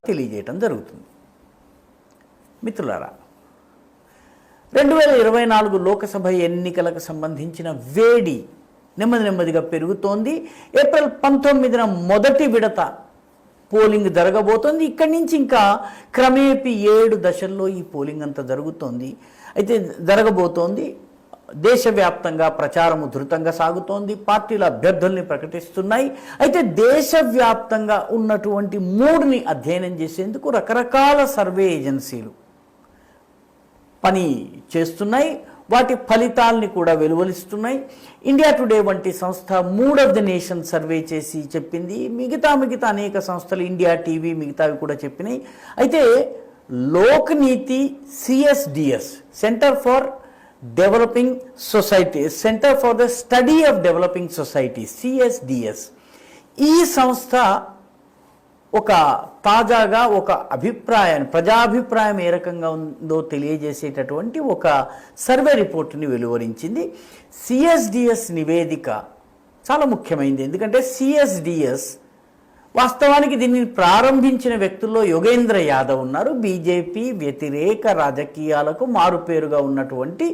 తెలియజేయటం జరుగుతుంది. మిత్రులారా, 2024 లోకసభ ఎన్నికలకు సంబంధించిన వేడి నెమ్మదిగా పెరుగుతోంది. ఏప్రిల్ 19న మొదటి విడత పోలింగ్ జరగబోతోంది. ఇక్కడి నుంచి ఇంకా క్రమేపీ 7 దశల్లో ఈ పోలింగ్ అంతా జరగబోతోంది. దేశవ్యాప్తంగా ప్రచారం ధృతంగా సాగుతోంది. పార్టీల అభ్యర్థుల్ని ప్రకటిస్తున్నాయి. అయితే దేశవ్యాప్తంగా ఉన్నటువంటి మూడ్ని అధ్యయనం చేసేందుకు రకరకాల సర్వే ఏజెన్సీలు పని చేస్తున్నాయి. వాటి ఫలితాలని కూడా వెలువరిస్తున్నాయి. ఇండియా టుడే వంటి సంస్థ mood of the nation survey చేసి చెప్పింది. మిగతా అనేక సంస్థలు, ఇండియా టీవీ మిగతావి కూడా చెప్పినాయి. అయితే Lokniti CSDS, centre for developing society, centre for the study of developing society, CSDS, ఈ సంస్థ తాజాగా ఒక అభిప్రాయాన్ని, ప్రజాభిప్రాయం ఏ రకంగా ఉందో తెలియజేసేటటువంటి ఒక సర్వే రిపోర్ట్ని వెలువరించింది. సిఎస్డిఎస్ నివేదిక చాలా ముఖ్యమైనది. ఎందుకంటే సిఎస్డిఎస్ వాస్తవానికి దీన్ని ప్రారంభించిన వ్యక్తుల్లో యోగేంద్ర యాదవ్ ఉన్నారు. బీజేపీ వ్యతిరేక రాజకీయాలకు మారుపేరుగా ఉన్నటువంటి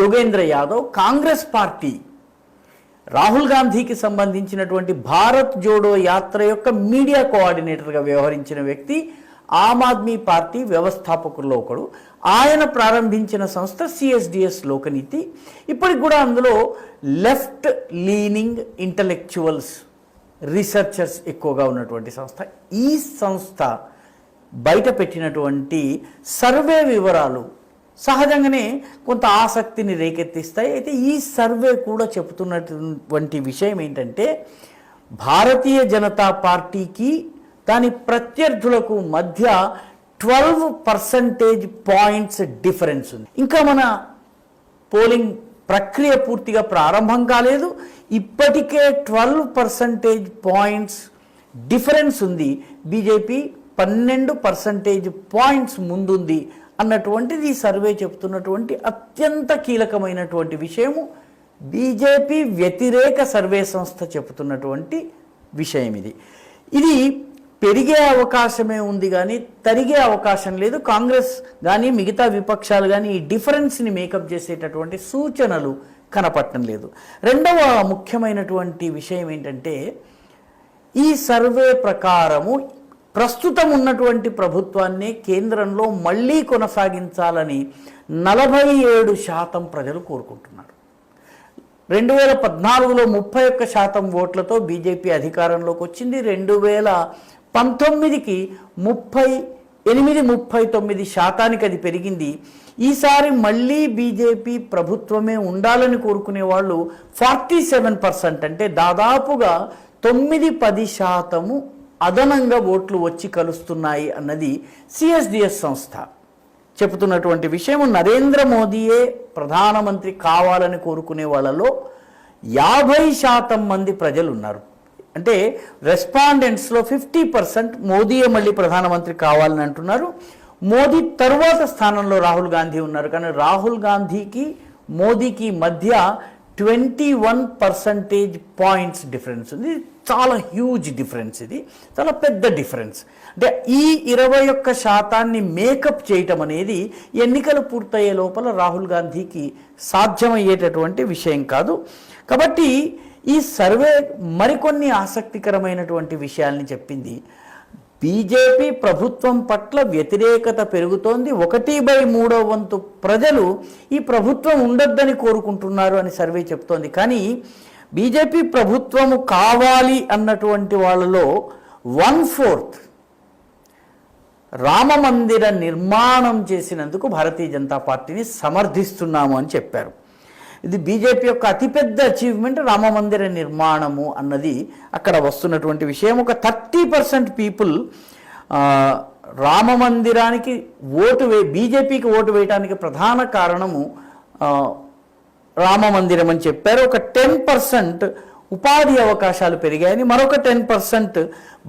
యోగేంద్ర యాదవ్ కాంగ్రెస్ పార్టీ రాహుల్ గాంధీకి సంబంధించినటువంటి భారత్ జోడో యాత్ర యొక్క మీడియా కోఆర్డినేటర్గా వ్యవహరించిన వ్యక్తి, ఆమ్ ఆద్మీ పార్టీ వ్యవస్థాపకుల్లో ఒకడు. ఆయన ప్రారంభించిన సంస్థ సిఎస్డిఎస్ లోకనీతి. ఇప్పటికి కూడా అందులో లెఫ్ట్ లీనింగ్ ఇంటలెక్చువల్స్, రీసెర్చర్స్ ఎక్కువగా ఉన్నటువంటి సంస్థ. ఈ సంస్థ బయట పెట్టినటువంటి సర్వే వివరాలు సహజంగానే కొంత ఆసక్తిని రేకెత్తిస్తాయి. అయితే ఈ సర్వే కూడా చెబుతున్నటువంటి విషయం ఏంటంటే, భారతీయ జనతా పార్టీకి దాని ప్రత్యర్థులకు మధ్య 12% పాయింట్స్ డిఫరెన్స్ ఉంది. ఇంకా మన పోలింగ్ ప్రక్రియ పూర్తిగా ప్రారంభం కాలేదు. ఇప్పటికే 12% పాయింట్స్ డిఫరెన్స్ ఉంది. బీజేపీ 12% పాయింట్స్ ముందుంది అన్నటువంటిది ఈ సర్వే చెప్తున్నటువంటి అత్యంత కీలకమైనటువంటి విషయము. బీజేపీ వ్యతిరేక సర్వే సంస్థ చెబుతున్నటువంటి విషయం ఇది పెరిగే అవకాశమే ఉంది కానీ తరిగే అవకాశం లేదు. కాంగ్రెస్ కానీ మిగతా విపక్షాలు కానీ ఈ డిఫరెన్స్ని మేకప్ చేసేటటువంటి సూచనలు కనపడటం లేదు. రెండవ ముఖ్యమైనటువంటి విషయం ఏంటంటే, ఈ సర్వే ప్రకారము ప్రస్తుతం ఉన్నటువంటి ప్రభుత్వాన్ని కేంద్రంలో మళ్ళీ కొనసాగించాలని 47% ప్రజలు కోరుకుంటున్నారు. 2014లో 31% ఓట్లతో బీజేపీ అధికారంలోకి వచ్చింది. 2019కి 39% అది పెరిగింది. ఈసారి మళ్ళీ బీజేపీ ప్రభుత్వమే ఉండాలని కోరుకునే వాళ్ళు 47%, అంటే దాదాపుగా 9-10% అదనంగా ఓట్లు వచ్చి కలుస్తున్నాయి అన్నది సిఎస్డిఎస్ సంస్థ చెబుతున్నటువంటి విషయం. నరేంద్ర మోదీయే ప్రధానమంత్రి కావాలని కోరుకునే వాళ్ళలో 50% మంది ప్రజలు ఉన్నారు. అంటే రెస్పాండెంట్స్లో 50% మోదీయే మళ్ళీ ప్రధానమంత్రి కావాలని అంటున్నారు. మోదీ తరువాత స్థానంలో రాహుల్ గాంధీ ఉన్నారు. కానీ రాహుల్ గాంధీకి మోదీకి మధ్య 21% పాయింట్స్ డిఫరెన్స్ ఉంది. చాలా హ్యూజ్ డిఫరెన్స్, ఇది చాలా పెద్ద డిఫరెన్స్. అంటే ఈ 21% మేకప్ చేయటం అనేది ఎన్నికలు పూర్తయ్యే లోపల రాహుల్ గాంధీకి సాధ్యమయ్యేటటువంటి విషయం కాదు. కాబట్టి ఈ సర్వే మరికొన్ని ఆసక్తికరమైనటువంటి విషయాల్ని చెప్పింది. బీజేపీ ప్రభుత్వం పట్ల వ్యతిరేకత పెరుగుతోంది. 1/3 వంతు ప్రజలు ఈ ప్రభుత్వం ఉండొద్దని కోరుకుంటున్నారు అని సర్వే చెప్తోంది. కానీ బీజేపీ ప్రభుత్వము కావాలి అన్నటువంటి వాళ్ళలో 1/4 రామ మందిర నిర్మాణం చేసినందుకు భారతీయ జనతా పార్టీని సమర్థిస్తున్నాము అని చెప్పారు. ఇది బీజేపీ యొక్క అతిపెద్ద అచీవ్మెంట్, రామ మందిర నిర్మాణము అన్నది అక్కడ వస్తున్నటువంటి విషయం. ఒక 30% పీపుల్ రామ మందిరానికి బీజేపీకి ఓటు వేయడానికి ప్రధాన కారణము రామ మందిరం అని చెప్పారు. ఒక 10% ఉపాధి అవకాశాలు పెరిగాయని, మరొక 10%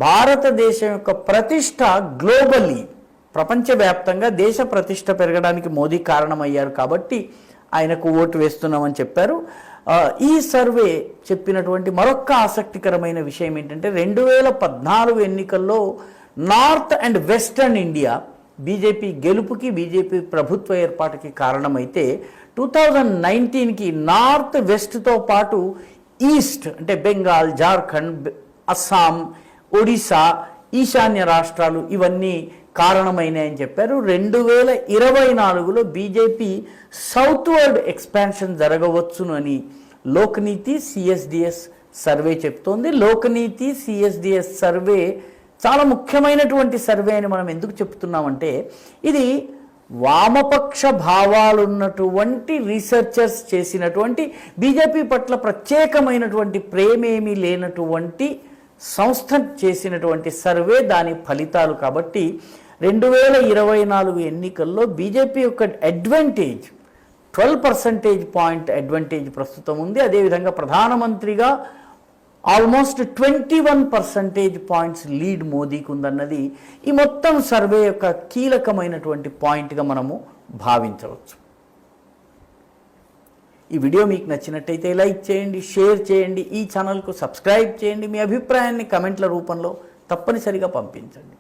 భారతదేశం యొక్క ప్రతిష్ట గ్లోబల్లీ, ప్రపంచవ్యాప్తంగా దేశ ప్రతిష్ట పెరగడానికి మోదీ కారణమయ్యారు కాబట్టి ఆయనకు ఓటు వేస్తున్నామని చెప్పారు. ఈ సర్వే చెప్పినటువంటి మరొక ఆసక్తికరమైన విషయం ఏంటంటే, 2014 ఎన్నికల్లో north and western India BJP గెలుపుకి, బీజేపీ ప్రభుత్వ ఏర్పాటుకి కారణమైతే 2019కి నార్త్ వెస్ట్తో పాటు ఈస్ట్ అంటే బెంగాల్, జార్ఖండ్, అస్సాం, ఒడిశా, ఈశాన్య రాష్ట్రాలు ఇవన్నీ కారణమైనాయని చెప్పారు. 2024లో బీజేపీ సౌత్వర్డ్ ఎక్స్పాన్షన్ జరగవచ్చును అని లోక్నీతి సిఎస్డిఎస్ సర్వే చెప్తోంది. లోక్నీతి సిఎస్డిఎస్ సర్వే చాలా ముఖ్యమైనటువంటి సర్వే అని మనం ఎందుకు చెప్తున్నామంటే, ఇది వామపక్ష భావాలున్నటువంటి రీసెర్చర్స్ చేసినటువంటి, బీజేపీ పట్ల ప్రత్యేకమైనటువంటి ప్రేమేమీ లేనటువంటి సంస్థ చేసినటువంటి సర్వే, దాని ఫలితాలు. కాబట్టి 2024 ఎన్నికల్లో బీజేపీ యొక్క అడ్వాంటేజ్ 12% పాయింట్ అడ్వాంటేజ్ ప్రస్తుతం ఉంది. అదేవిధంగా ప్రధానమంత్రిగా ఆల్మోస్ట్ 21% పాయింట్స్ లీడ్ మోదీకి ఉందన్నది ఈ మొత్తం సర్వే యొక్క కీలకమైనటువంటి పాయింట్గా మనము భావించవచ్చు. ఈ వీడియో మీకు నచ్చినట్టయితే లైక్ చేయండి, షేర్ చేయండి, ఈ ఛానల్కు సబ్స్క్రైబ్ చేయండి. మీ అభిప్రాయాన్ని కమెంట్ల రూపంలో తప్పనిసరిగా పంపించండి.